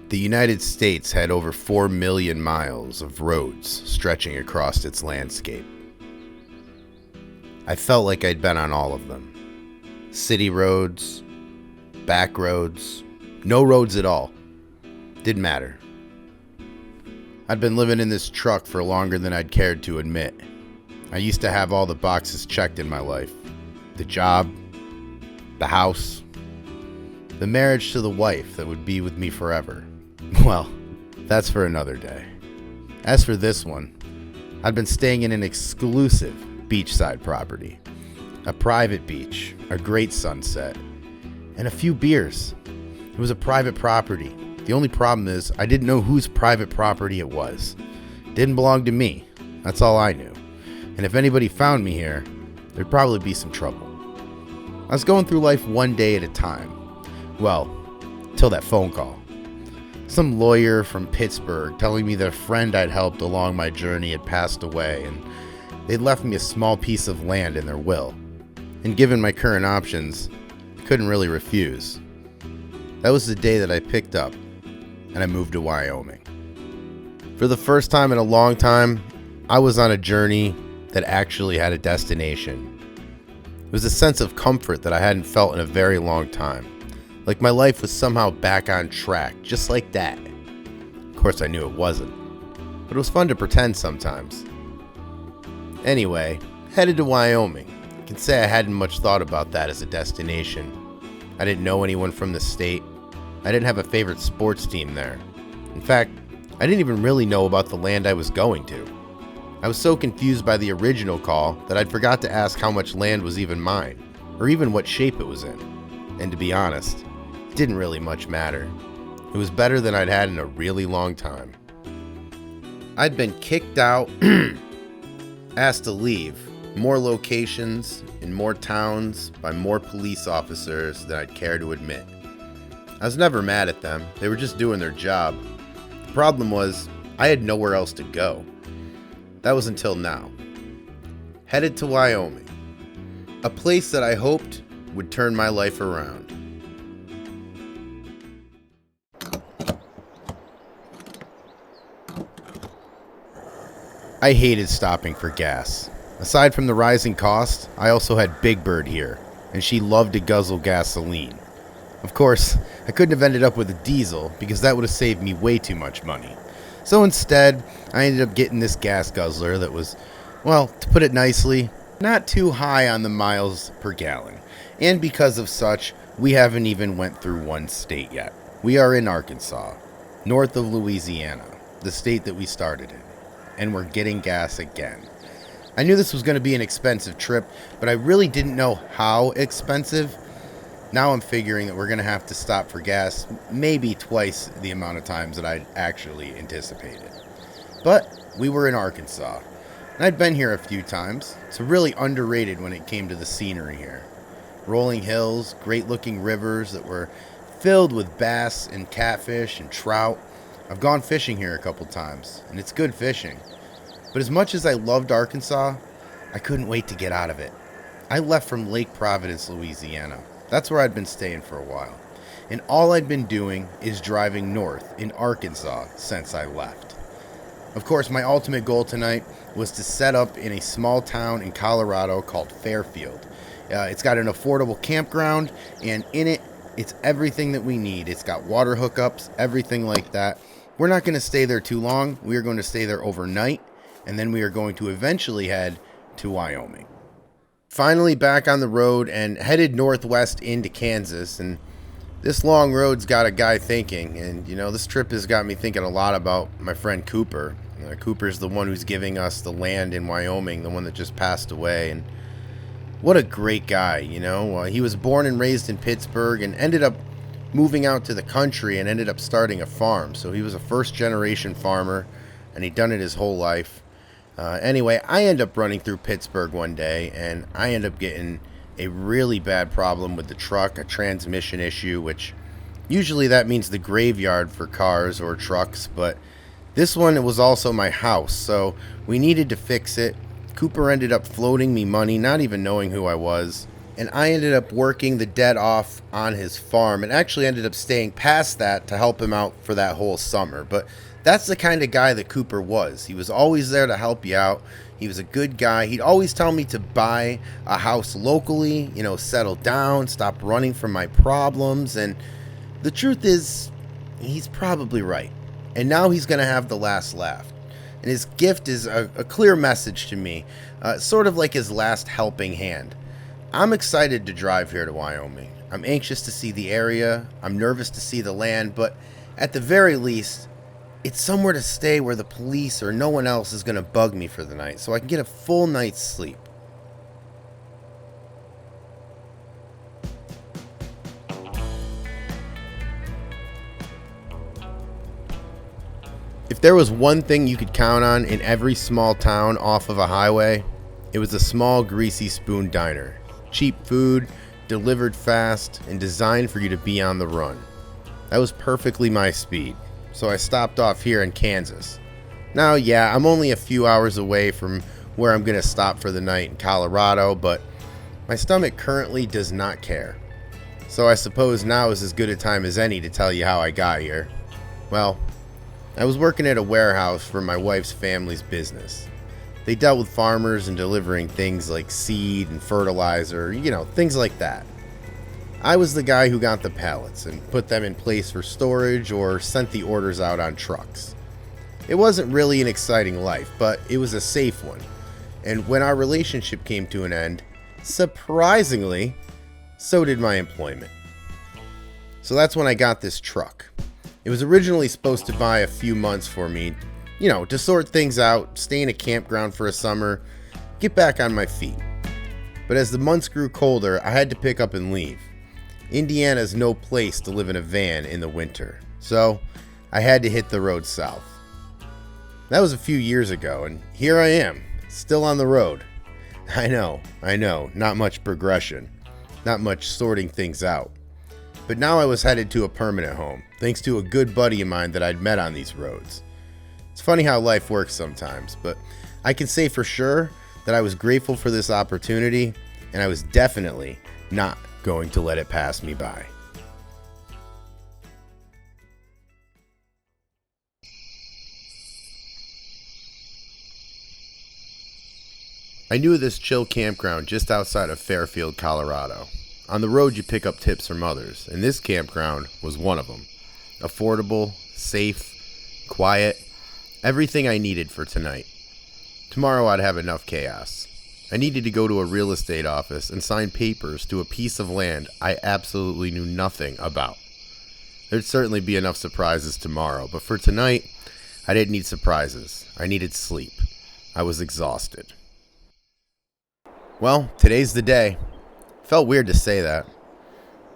The United States had over 4 million miles of roads stretching across its landscape. I felt like I'd been on all of them. City roads, back roads, no roads at all. Didn't matter. I'd been living in this truck for longer than I'd cared to admit. I used to have all the boxes checked in my life. The job, the house, the marriage to the wife that would be with me forever. Well, that's for another day. As for this one, I'd been staying in an exclusive beachside property. A private beach, a great sunset, and a few beers. It was a private property. The only problem is I didn't know whose private property it was. It didn't belong to me. That's all I knew. And if anybody found me here, there'd probably be some trouble. I was going through life one day at a time. Well, till that phone call. Some lawyer from Pittsburgh telling me that a friend I'd helped along my journey had passed away, and they'd left me a small piece of land in their will. And given my current options, I couldn't really refuse. That was the day that I picked up and I moved to Wyoming. For the first time in a long time, I was on a journey that actually had a destination. It was a sense of comfort that I hadn't felt in a very long time. Like my life was somehow back on track, just like that. Of course, I knew it wasn't, but it was fun to pretend sometimes. Anyway, headed to Wyoming. I can say I hadn't much thought about that as a destination. I didn't know anyone from the state. I didn't have a favorite sports team there. In fact, I didn't even really know about the land I was going to. I was so confused by the original call that I'd forgot to ask how much land was even mine, or even what shape it was in. And to be honest, it didn't really much matter. It was better than I'd had in a really long time. I'd been kicked out, asked to leave, more locations, in more towns, by more police officers than I'd care to admit. I was never mad at them, they were just doing their job. The problem was, I had nowhere else to go. That was until now. Headed to Wyoming, a place that I hoped would turn my life around. I hated stopping for gas. Aside from the rising cost, I also had Big Bird here, and she loved to guzzle gasoline. Of course, I couldn't have ended up with a diesel because that would have saved me way too much money. So instead, I ended up getting this gas guzzler that was, well, to put it nicely, not too high on the miles per gallon. And because of such, we haven't even went through one state yet. We are in Arkansas, north of Louisiana, the state that we started in. And we're getting gas again. I knew this was going to be an expensive trip, but I really didn't know how expensive. Now I'm figuring that we're going to have to stop for gas maybe twice the amount of times that I'd actually anticipated. But we were in Arkansas, and I'd been here a few times. It's really underrated when it came to the scenery here. Rolling hills, great-looking rivers that were filled with bass and catfish and trout. I've gone fishing here a couple times, and it's good fishing. But as much as I loved Arkansas, I couldn't wait to get out of it. I left from Lake Providence, Louisiana. That's where I'd been staying for a while. And all I'd been doing is driving north in Arkansas since I left. Of course, my ultimate goal tonight was to set up in a small town in Colorado called Fairfield. It's got an affordable campground, and in it, it's everything that we need. It's got water hookups, everything like that. We're not going to stay there too long. We are going to stay there overnight, and then we are going to eventually head to Wyoming. Finally back on the road and headed northwest into Kansas, and this long road's got a guy thinking, and this trip has got me thinking a lot about my friend Cooper. Cooper's the one who's giving us the land in Wyoming, the one that just passed away, and what a great guy, he was born and raised in Pittsburgh and ended up moving out to the country and ended up starting a farm. So he was a first-generation farmer, and he'd done it his whole life. Anyway, I end up running through Pittsburgh one day, and I end up getting a really bad problem with the truck, a transmission issue, which usually that means the graveyard for cars or trucks, but this one, it was also my house, so we needed to fix it. Cooper ended up floating me money, not even knowing who I was, and I ended up working the dead off on his farm and actually ended up staying past that to help him out for that whole summer. But that's the kind of guy that Cooper was. He was always there to help you out. He was a good guy. He'd always tell me to buy a house locally, settle down, stop running from my problems. And the truth is, he's probably right. And now he's going to have the last laugh. And his gift is a clear message to me, sort of like his last helping hand. I'm excited to drive here to Wyoming. I'm anxious to see the area. I'm nervous to see the land, but at the very least, it's somewhere to stay where the police or no one else is going to bug me for the night, so I can get a full night's sleep. If there was one thing you could count on in every small town off of a highway, it was a small greasy spoon diner. Cheap food, delivered fast, and designed for you to be on the run. That was perfectly my speed, so I stopped off here in Kansas. Now, yeah, I'm only a few hours away from where I'm going to stop for the night in Colorado, but my stomach currently does not care. So I suppose now is as good a time as any to tell you how I got here. Well, I was working at a warehouse for my wife's family's business. They dealt with farmers and delivering things like seed and fertilizer, things like that. I was the guy who got the pallets and put them in place for storage or sent the orders out on trucks. It wasn't really an exciting life, but it was a safe one. And when our relationship came to an end, surprisingly, so did my employment. So that's when I got this truck. It was originally supposed to buy a few months for me, to sort things out, stay in a campground for a summer, get back on my feet. But as the months grew colder, I had to pick up and leave. Indiana's no place to live in a van in the winter, so I had to hit the road south. That was a few years ago, and here I am, still on the road. I know, not much progression, not much sorting things out. But now I was headed to a permanent home, thanks to a good buddy of mine that I'd met on these roads. It's funny how life works sometimes, but I can say for sure that I was grateful for this opportunity, and I was definitely not going to let it pass me by. I knew this chill campground just outside of Fairfield, Colorado. On the road, you pick up tips from others, and this campground was one of them. Affordable, safe, quiet, everything I needed for tonight. Tomorrow I'd have enough chaos. I needed to go to a real estate office and sign papers to a piece of land I absolutely knew nothing about. There'd certainly be enough surprises tomorrow, but for tonight, I didn't need surprises. I needed sleep. I was exhausted. Well, today's the day. Felt weird to say that.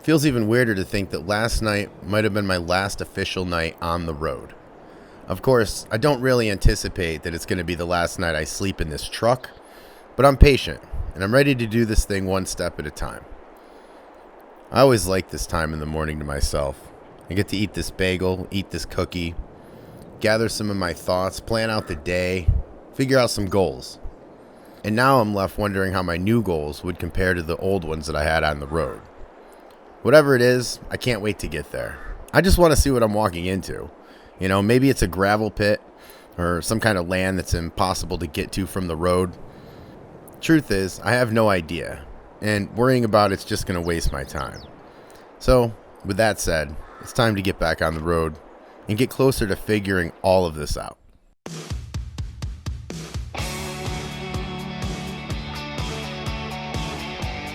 Feels even weirder to think that last night might have been my last official night on the road. Of course, I don't really anticipate that it's going to be the last night I sleep in this truck, but I'm patient, and I'm ready to do this thing one step at a time. I always like this time in the morning to myself. I get to eat this bagel, eat this cookie, gather some of my thoughts, plan out the day, figure out some goals. And now I'm left wondering how my new goals would compare to the old ones that I had on the road. Whatever it is, I can't wait to get there. I just want to see what I'm walking into. Maybe it's a gravel pit or some kind of land that's impossible to get to from the road. Truth is, I have no idea, and worrying about it's just going to waste my time. So, with that said, it's time to get back on the road and get closer to figuring all of this out.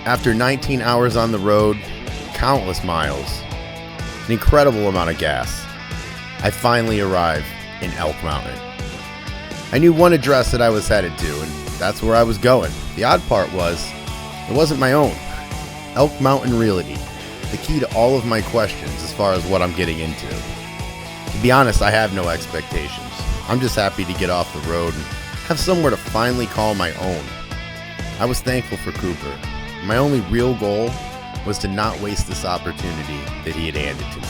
After 19 hours on the road, countless miles, an incredible amount of gas, I finally arrived in Elk Mountain. I knew one address that I was headed to, and that's where I was going. The odd part was, it wasn't my own. Elk Mountain Realty, the key to all of my questions as far as what I'm getting into. To be honest, I have no expectations. I'm just happy to get off the road and have somewhere to finally call my own. I was thankful for Cooper. My only real goal was to not waste this opportunity that he had handed to me.